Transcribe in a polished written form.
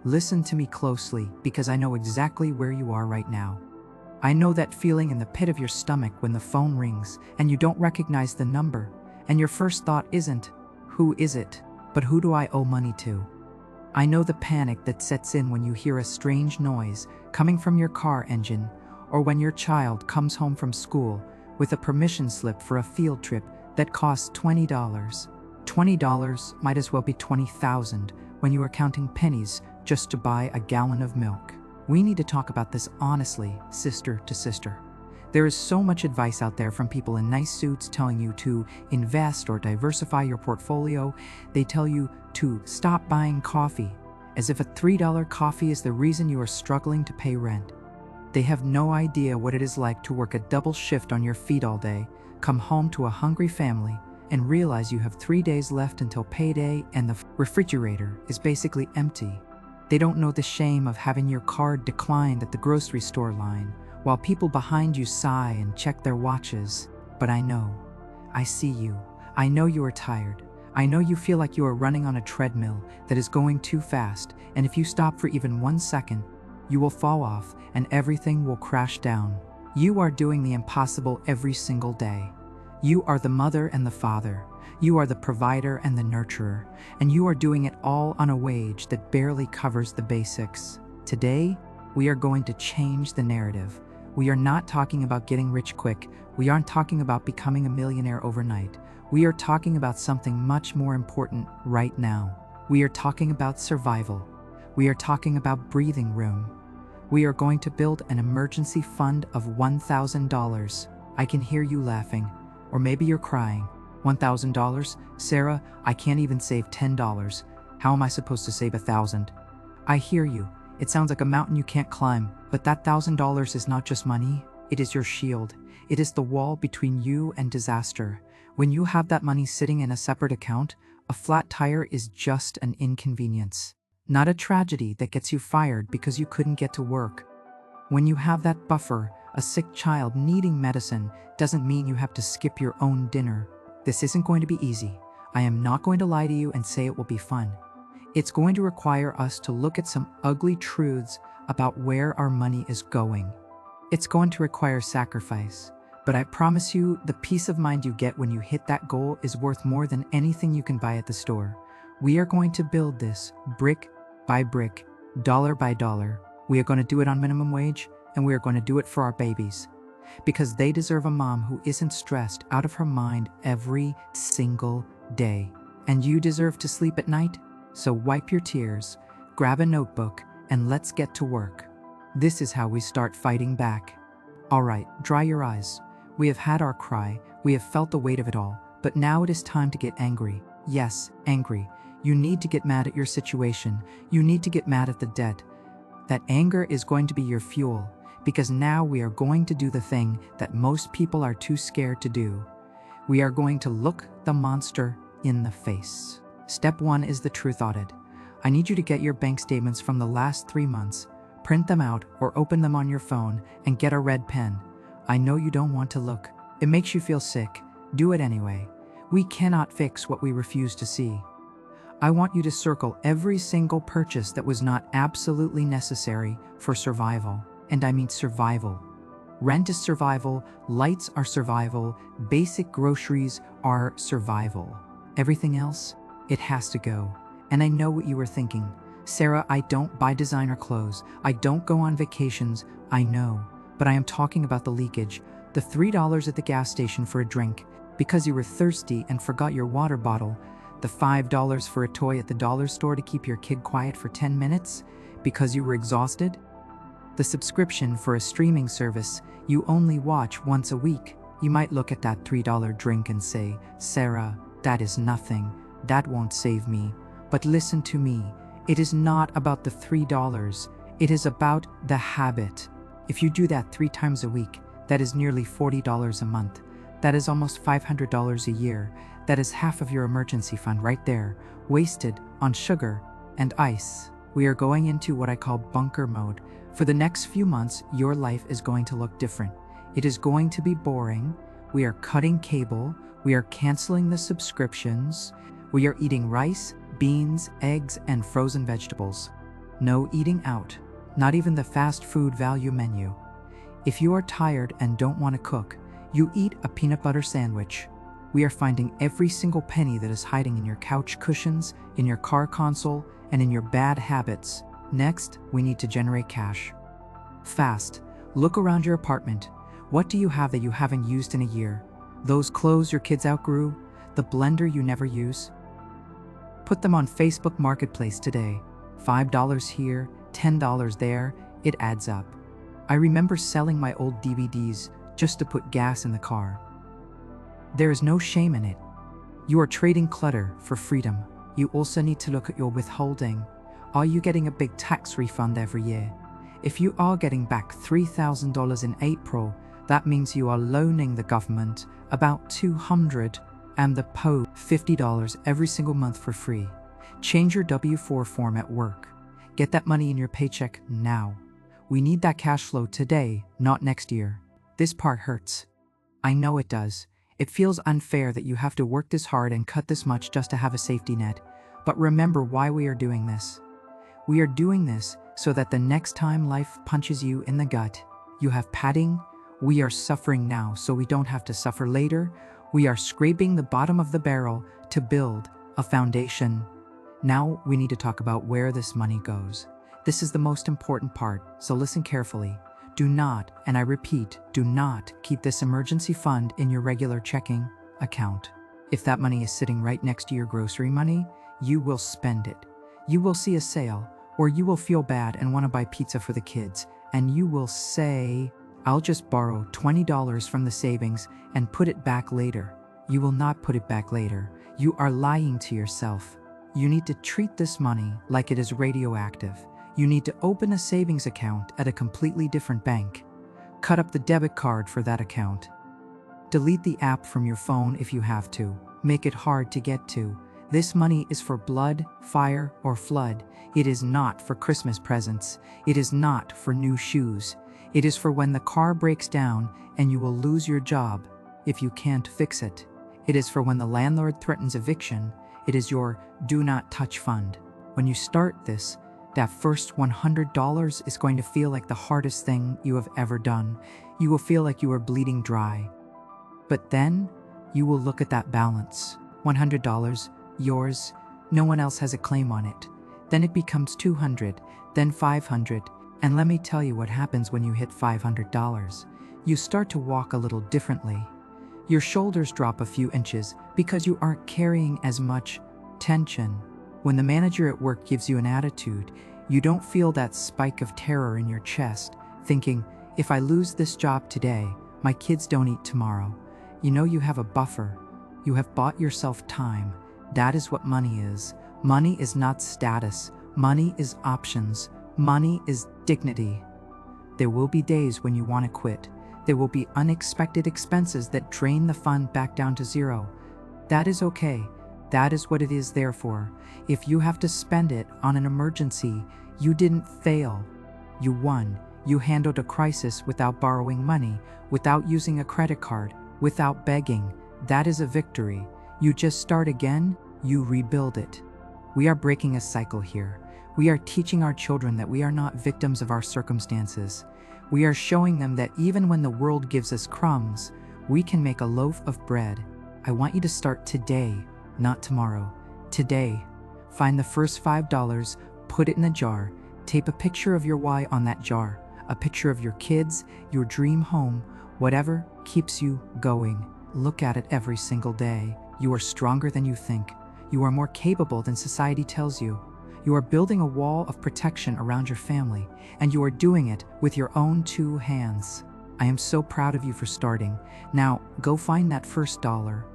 Listen to me closely because I know exactly where you are right now. I know that feeling in the pit of your stomach when the phone rings and you don't recognize the number, and your first thought isn't, "Who is it?" but "Who do I owe money to?" I know the panic that sets in when you hear a strange noise coming from your car engine, or when your child comes home from school with a permission slip for a field trip that costs $20. $20 might as well be 20,000 when you are counting pennies just to buy a gallon of milk. We need to talk about this honestly, sister to sister. There is so much advice out there from people in nice suits telling you to invest or diversify your portfolio. They tell you to stop buying coffee, as if a $3 coffee is the reason you are struggling to pay rent. They have no idea what it is like to work a double shift on your feet all day, come home to a hungry family, and realize you have 3 days left until payday and the refrigerator is basically empty. They don't know the shame of having your card declined at the grocery store line, while people behind you sigh and check their watches. But I know. I see you. I know you are tired. I know you feel like you are running on a treadmill that is going too fast, and if you stop for even 1 second, you will fall off and everything will crash down. You are doing the impossible every single day. You are the mother and the father. You are the provider and the nurturer, and you are doing it all on a wage that barely covers the basics. Today, we are going to change the narrative. We are not talking about getting rich quick. We aren't talking about becoming a millionaire overnight. We are talking about something much more important right now. We are talking about survival. We are talking about breathing room. We are going to build an emergency fund of $1,000. I can hear you laughing, or maybe you're crying. $1,000? Sarah, I can't even save $10. How am I supposed to save $1,000? I hear you. It sounds like a mountain you can't climb, but that $1,000 is not just money. It is your shield. It is the wall between you and disaster. When you have that money sitting in a separate account, a flat tire is just an inconvenience, not a tragedy that gets you fired because you couldn't get to work. When you have that buffer, a sick child needing medicine doesn't mean you have to skip your own dinner. This isn't going to be easy. I am not going to lie to you and say it will be fun. It's going to require us to look at some ugly truths about where our money is going. It's going to require sacrifice, but I promise you the peace of mind you get when you hit that goal is worth more than anything you can buy at the store. We are going to build this brick by brick, dollar by dollar. We are going to do it on minimum wage, and we are going to do it for our babies, because they deserve a mom who isn't stressed out of her mind every single day. And you deserve to sleep at night, so wipe your tears, grab a notebook, and let's get to work. This is how we start fighting back. All right, dry your eyes. We have had our cry, we have felt the weight of it all, but now it is time to get angry. Yes, angry. You need to get mad at your situation. You need to get mad at the debt. That anger is going to be your fuel, because now we are going to do the thing that most people are too scared to do. We are going to look the monster in the face. Step 1 is the truth audit. I need you to get your bank statements from the last 3 months, print them out or open them on your phone, and get a red pen. I know you don't want to look. It makes you feel sick. Do it anyway. We cannot fix what we refuse to see. I want you to circle every single purchase that was not absolutely necessary for survival. And I mean survival. Rent is survival, lights are survival, basic groceries are survival. Everything else, it has to go. And I know what you were thinking. Sarah, I don't buy designer clothes. I don't go on vacations. I know. But I am talking about the leakage. The $3 at the gas station for a drink because you were thirsty and forgot your water bottle. The $5 for a toy at the dollar store to keep your kid quiet for 10 minutes because you were exhausted. The subscription for a streaming service you only watch once a week. You might look at that $3 drink and say, Sarah, that is nothing. That won't save me. But listen to me. It is not about the $3. It is about the habit. If you do that 3 times a week, that is nearly $40 a month. That is almost $500 a year. That is half of your emergency fund right there, wasted on sugar and ice. We are going into what I call bunker mode. For the next few months, your life is going to look different. It is going to be boring. We are cutting cable. We are canceling the subscriptions. We are eating rice, beans, eggs, and frozen vegetables. No eating out, not even the fast food value menu. If you are tired and don't want to cook, you eat a peanut butter sandwich. We are finding every single penny that is hiding in your couch cushions, in your car console, and in your bad habits. Next, we need to generate cash. Fast. Look around your apartment. What do you have that you haven't used in a year? Those clothes your kids outgrew? The blender you never use? Put them on Facebook Marketplace today. $5 here, $10 there, it adds up. I remember selling my old DVDs just to put gas in the car. There is no shame in it. You are trading clutter for freedom. You also need to look at your withholding. Are you getting a big tax refund every year? If you are getting back $3,000 in April, that means you are loaning the government about $200 and the PO $50 every single month for free. Change your W-4 form at work. Get that money in your paycheck now. We need that cash flow today, not next year. This part hurts. I know it does. It feels unfair that you have to work this hard and cut this much just to have a safety net. But remember why we are doing this. We are doing this so that the next time life punches you in the gut, you have padding. We are suffering now so we don't have to suffer later. We are scraping the bottom of the barrel to build a foundation. Now we need to talk about where this money goes. This is the most important part, so listen carefully. Do not, and I repeat, do not keep this emergency fund in your regular checking account. If that money is sitting right next to your grocery money, you will spend it. You will see a sale, or you will feel bad and want to buy pizza for the kids, and you will say, I'll just borrow $20 from the savings and put it back later. You will not put it back later. You are lying to yourself. You need to treat this money like it is radioactive. You need to open a savings account at a completely different bank. Cut up the debit card for that account. Delete the app from your phone if you have to. Make it hard to get to. This money is for blood, fire, or flood. It is not for Christmas presents. It is not for new shoes. It is for when the car breaks down and you will lose your job if you can't fix it. It is for when the landlord threatens eviction. It is your do not touch fund. When you start this, that first $100 is going to feel like the hardest thing you have ever done. You will feel like you are bleeding dry. But then, you will look at that balance. $100, yours, no one else has a claim on it. Then it becomes $200, then $500, and let me tell you what happens when you hit $500. You start to walk a little differently. Your shoulders drop a few inches because you aren't carrying as much tension. When the manager at work gives you an attitude, you don't feel that spike of terror in your chest, thinking, if I lose this job today, my kids don't eat tomorrow. You know you have a buffer. You have bought yourself time. That is what money is. Money is not status. Money is options. Money is dignity. There will be days when you want to quit. There will be unexpected expenses that drain the fund back down to zero. That is okay. That is what it is there for. If you have to spend it on an emergency, you didn't fail. You won. You handled a crisis without borrowing money, without using a credit card, without begging. That is a victory. You just start again, you rebuild it. We are breaking a cycle here. We are teaching our children that we are not victims of our circumstances. We are showing them that even when the world gives us crumbs, we can make a loaf of bread. I want you to start today, not tomorrow. Today. Find the first $5, put it in a jar, tape a picture of your why on that jar, a picture of your kids, your dream home, whatever keeps you going. Look at it every single day. You are stronger than you think. You are more capable than society tells you. You are building a wall of protection around your family, and you are doing it with your own 2 hands. I am so proud of you for starting. Now, go find that first dollar.